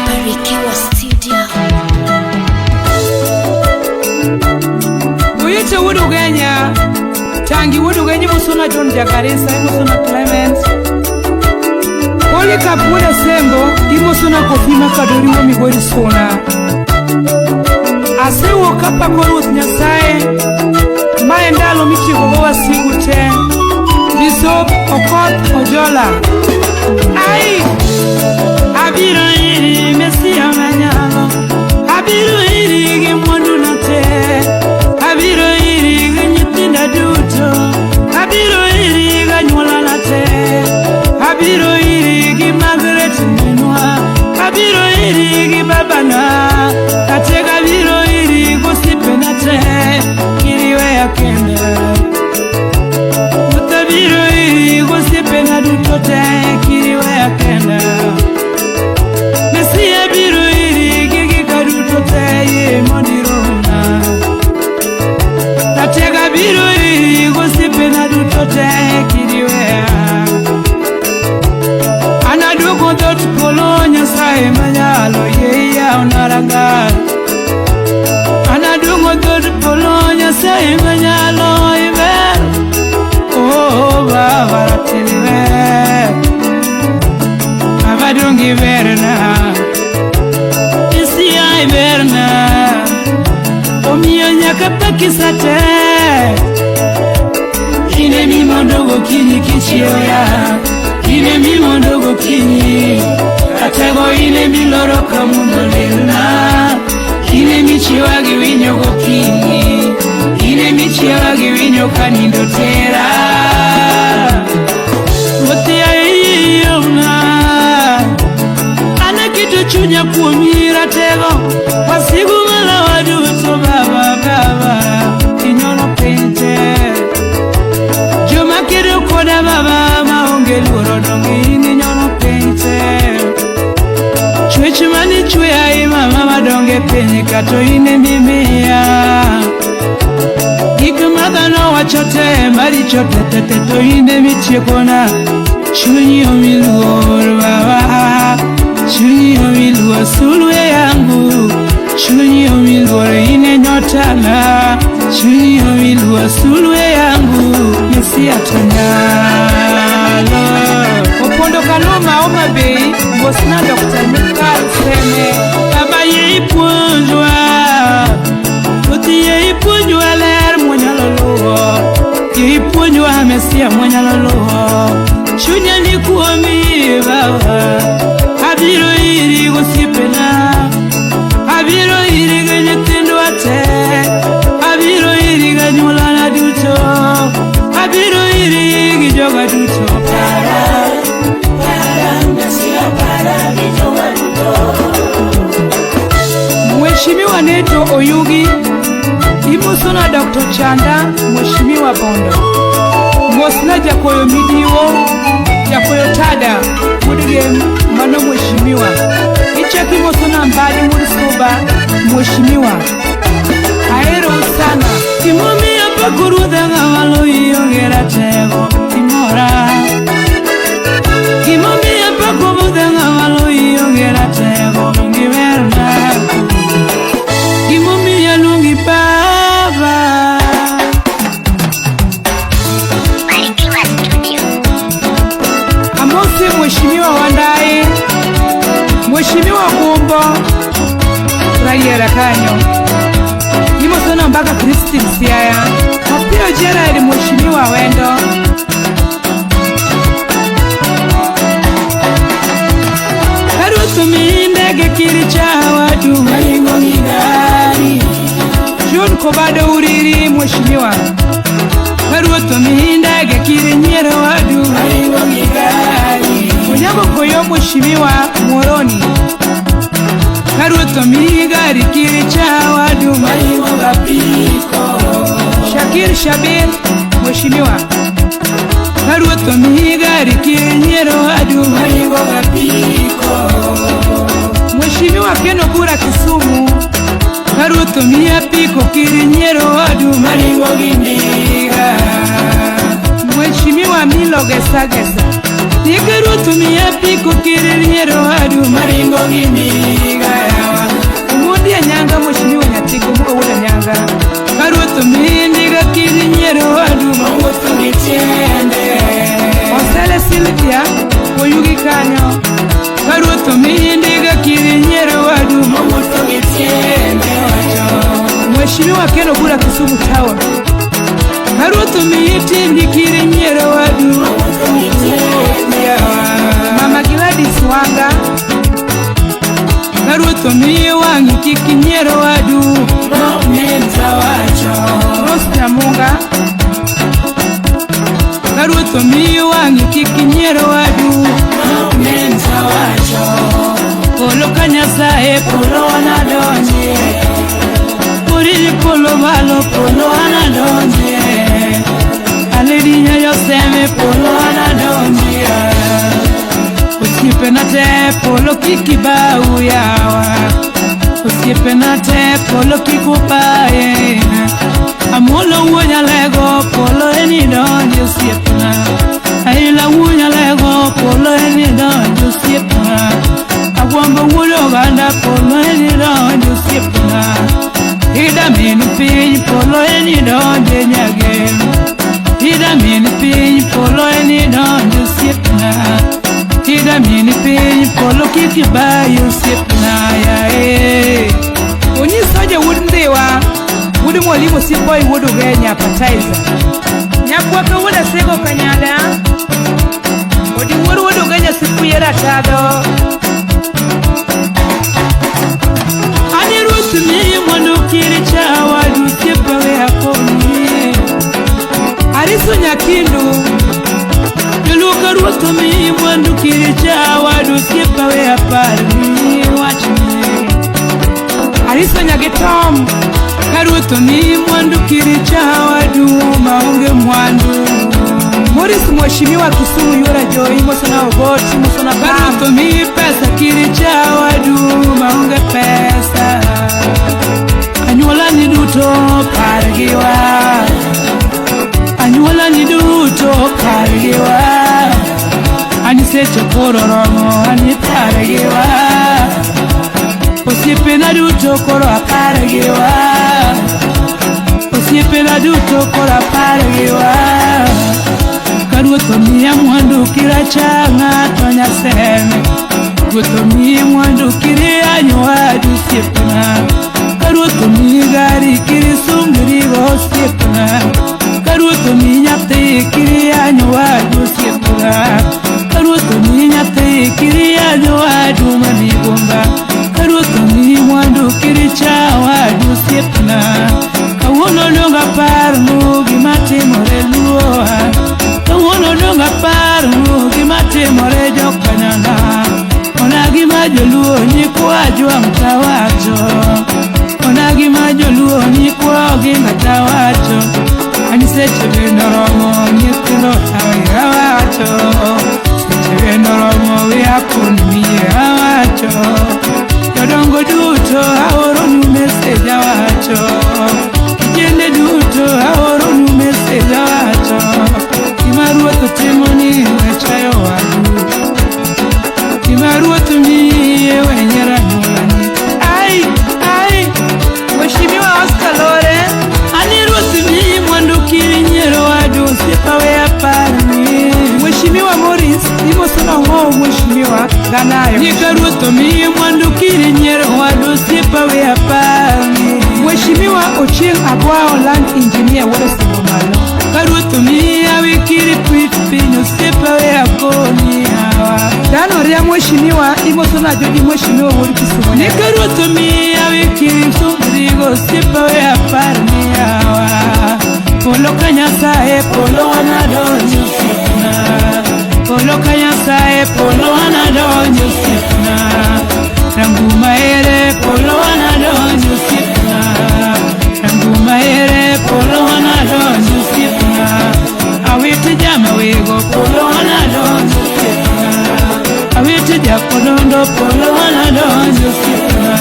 Barikiwa Studio. Uyite wudu Kenya, tangi wudu Kenya musuna John Jakarisa, musuna Clement. Koli kapuda sembo, musuna Kofima Kadori wa migori sona. Ase wakapa koruth nyasaye, maendalo michigo wa siku te. Bishop Okoth Ojola. Ai, abiro iri Mesia manyalo, abiro iri gemondu nate, abiro iri genyithinda duto, abiro iri ganyuola nate, abiro iri gi Margaret minwa, abiro iri gi babana, katega abiro iri gosipe nate, kiriwe akende. Mutabiro iri gosipe na duto te, kiriwe akende. Mesia biro iri gigi kaduto te ye mondirona. Tatega biro iri gosipe na duto te kiriwea. Anadugo dot kolonya sae manyalo ye ya onaranga. Anadugo dot kolonya sae manyalo iber. Oh baba tiliwe. Abadungi verna. Berna Omio nyaka pakisate Ine mi mondogo kini kichioya Ine mi mondogo kini Atego ine mi loro kamundo lena Ine mi chiwagi winyo go kini Ine mi chiwagi winyo kanindo tera Mutia iyomna Kitu chunya kuumira tego Wasigu mala waduto baba Inyono pente Juma kiru koda baba Maonge luro dongi Inyono pente Chwe chumani chwe ai mama Madonge penye kato ine mimia Ika mada no wachote Mari chote teteto ine michekona Chunyi omiluor baba Chunyi omilua sulwe yangu Chunyi omilua ine nyotana Chunyi omilua sulwe yangu Mesia tanyalo Opondo Kaluma Oma Bay Bosna Dr. Mikal Seme Baba ye ipunjwa Uti ye ipunjwa ler mwanyaloluho Ye ipunjwa Mesia mwanyaloluho Chunya ni kuomi baba Abiro iri gosipena Abiro iri ganyetindo ate Abiro iri ganyula na duto Abiro iri gijoga duto Para Mesia para gijoga duto Mheshimiwa Neto Oyugi Imusona Dr. Chanda Mheshimiwa Bondo Mosna Jakoyo Midiwo Jakoyo Tada Mudige Mano Mheshimiwa Ichaki Mosona Mbadi Murisoba Mheshimiwa Aero sana Kimomi hapa kurudha ngawalo iyongera tego Kimora Kimomi hapa kurudha ngawalo iyongera tego Ngiverna Kimomi yalungi baba Amose Mheshimiwa Wandai Mheshimiwa Kumbo Raiera Kanyo Nimo sona mpaka Christine Siaya Mapio Gerard Mheshimiwa Wendo Karutu mindege kiricha watu Maringo ngigari John Kobado Uriri Mheshimiwa Karutu mindege kirinyero watu Maringo ngigari Unyamo koyo Mheshimiwa Moroni Karuto migari kiricha wadu Maringo gapiko Shakir Shabil Mheshimiwa Karuto migari kirinyero wadu Maringo gapiko Mheshimiwa Keno Bura Kisumu Karuto miapiko kirinyero wadu Maringo gindiga Mheshimiwa Mheshimiwa Milo Gesa Gesa Nikerutu miepiko kiririero hadu maringo gimiga yawa Umundi ya nyanga Mheshimiwa Nyatiko muka wula nyanga Karutu mindiga kiririero hadu mamutu nitiende Osele Silvia Oyugi Kanyo Karutu mindiga kiririero hadu mamutu nitiende Mheshimiwa Keno Bura Kisumu Tower Karutu miitindi kiririero hadu Mama Gladys Wanga Karutu miwangi kikinyero hadu Mwenza wacho Rosta Munga Karutu miwangi kikinyero hadu Mwenza wacho Polo kanyasae polo wanadonje Purili polo malo polo wanadonje Aledinya yoseme polo wanadonje Usipe na te polo kikibau yawa Usipe na te polo kikupaye Amolo uonya lego polo eni donje usipe na Aila uonya lego polo eni donje usipe na Agwamba ulo ganda polo eni donje usipe na Ida minu pinyi polo eni donje nyage Ida minu pinyi polo eni donje usipe na Ida mini pinyi polo kikibayo sipna ya Onyi soja wundewa Wudu mwalimu sipoi wudu genya appetizer Nyakwaka wuda sego kanyada Odi wudu genya sipu yera tado Anirutu mi mwandu kiricha wadu sipawe hakoni Arisu nyakindu Yuluka ruto mi mwandu kiricha wadu sipawe apari wachini Ariso nyagetom Karuto mi mwandu kiricha wadu maunge mwandu Morris Mheshimiwa Kisumu yura joi mosona ogoti mosona bam Karuto mi pesa kiricha wadu maunge pesa Anyuola ni duto pargiwa Anyuola ni duto pargiwa Anisecho koro romo aniparagiwa Osiepe na duto koro aparagiwa Osiepe na duto koro aparagiwa Karuto miya mwandu kiracha ngato nyaseme Karuto miya mwandu kiri anyuadu siepna Karuto miya gari kiri sungirigo siepna Karuto miya te kiri anyuadu siepna Karuto minya te kiriya wadu manigomba Karuto mi mwandu kiricha wadu siepna Kawono nonga parmu gimate more luoha Kawono nonga parmu gimate more jokanyana Onagi majoluo nyikwa jwa mtawacho Onagi majoluo nyikwa ginga tawacho Aniseche vendoromo nyikuno hawe wacho Noromo wiyakuni miye awacho Yodongo duto aoro numeseja wacho Kijende duto aoro numeseja wacho Kimaruoto timoni wechayo wadu Kimaruoto miye wenyera nyulani Ai, ai, Mheshimiwa Oscar Lore Aniruoto miye mwandu kirinyero wadu Sipawe apani Mheshimiwa Morris Imosona ho Mheshimiwa Ganayo Nikaruto mi mwandu kirinyero wadu sipawe apani Mheshimiwa Ochieng Agwao Land Engineer wale Sibomalo Karuto mi awikiri pinyo sipawe akoni hawa Dano ria Mheshimiwa Imosona joji Mheshimiwa wali Kisumu Nikaruto mi awikiri sumrigo sipawe apani hawa Polo kanyasae polo wanadonyo sipna Polo kanyasae polo wanadonyo sipna Rangu maere polo wanadonyo sipna Rangu maere polo wanadonyo sipna Awiti jama wego polo wanadonyo sipna Awiti jakodondo polo wanadonyo sipna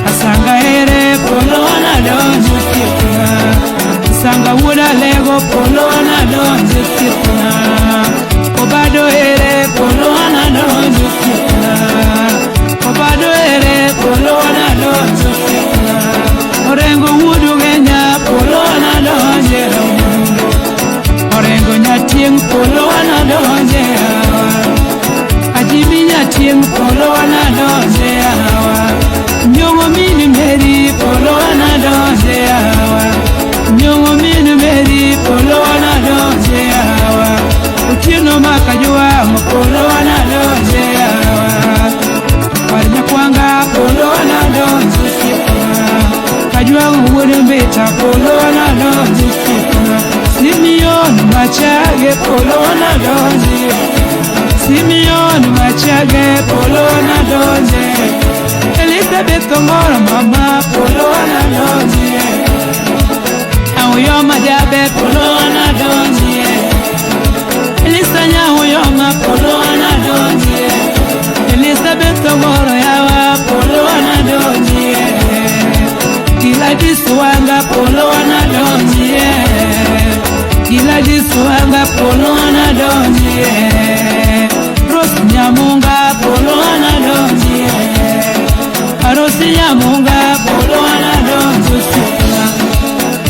Asanga ere polo wanadonyo sipna Sanga wuda lego polo wanadonyo donje osiepna, obado ere polo wana donje osiepna, obado ere polo wana donje osiepna, orengo wudu genya polo wana donje ramundo, orengo nyatieng polo wana donje hawa, ajibi nyatieng polo wana donje hawa, nyongo mini meri polo wana donje hawa, nyongo mini meri polo wana donje hawa, utino makajua polo wana donje hawa, warnya kwanga polo wana donje osiepna, kajua uwene mbeta polo wana donje osiepna, Simeon Machage polo wana donje, Simeon Machage polo wana donje, Elizabeth Ongoro mama polo wana donje, Uyoma jabe polo wana donje, Elisanya uyoma polo wana donje, Elizabeth Ongoro yawa polo wana donje, Gladys Wanga polo wana donje, Gladys Wanga polo wana donje, Rose Nyamunga polo wana donje, Arosi Nyamunga polo wana donje osiepna,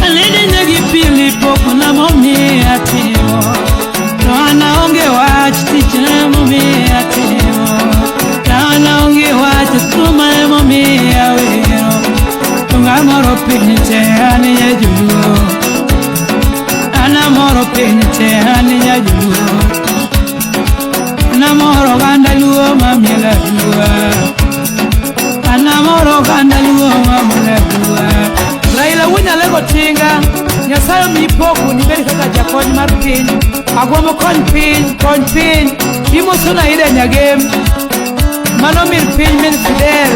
alede nyagi pili poko na momi atimo, to ana onge wach tich na momi atimo, to ana onge wach tuma na momi awero, tunga moro pinyi te ani nyajuo, ana moro pinyi te ani nyajuo, ana moro ganda luo mamiela luo, ana moro ganda luo mamiela luo. Raila wunya lego tinga, nyasayo mipoku ni beri kaka jakony mar piny, agwamo kony piny, imo suna ide nyagem, mano mir piny min Fidel,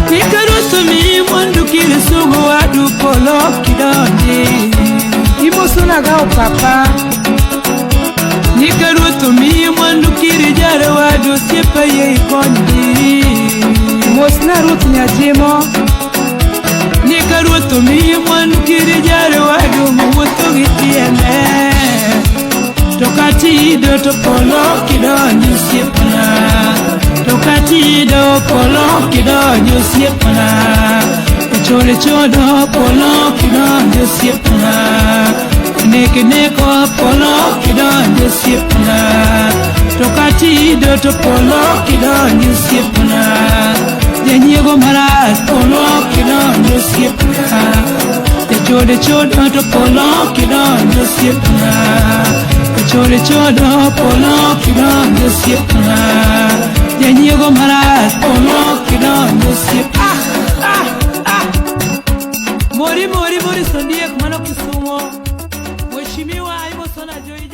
nikarutu mi mwandu kiri sugu wadu polo kidonji, imo suna gao papa, nikarutu mi mwandu kiri jare wadu siepa ye ikonji, mosna rutu nyajimo, Nikaruto mi mwandu kiri jare wadu mwuto gitiene, tokatido to polo kidonji osiepna, tokatido polo kidonji osiepna, chole chodo polo kidonji osiepna, neko polo kidonji osiepna, tokatido to polo kidonji osiepna, Janyego maras polo kidonjo osiepna, chode chodo to polo kidonjo osiepna, chode chodo polo kidonjo osiepna, Janyego maras polo kidonjo osiepna. Mori sondiek mano Kisumo, Mheshimiwa Imo Sona Joy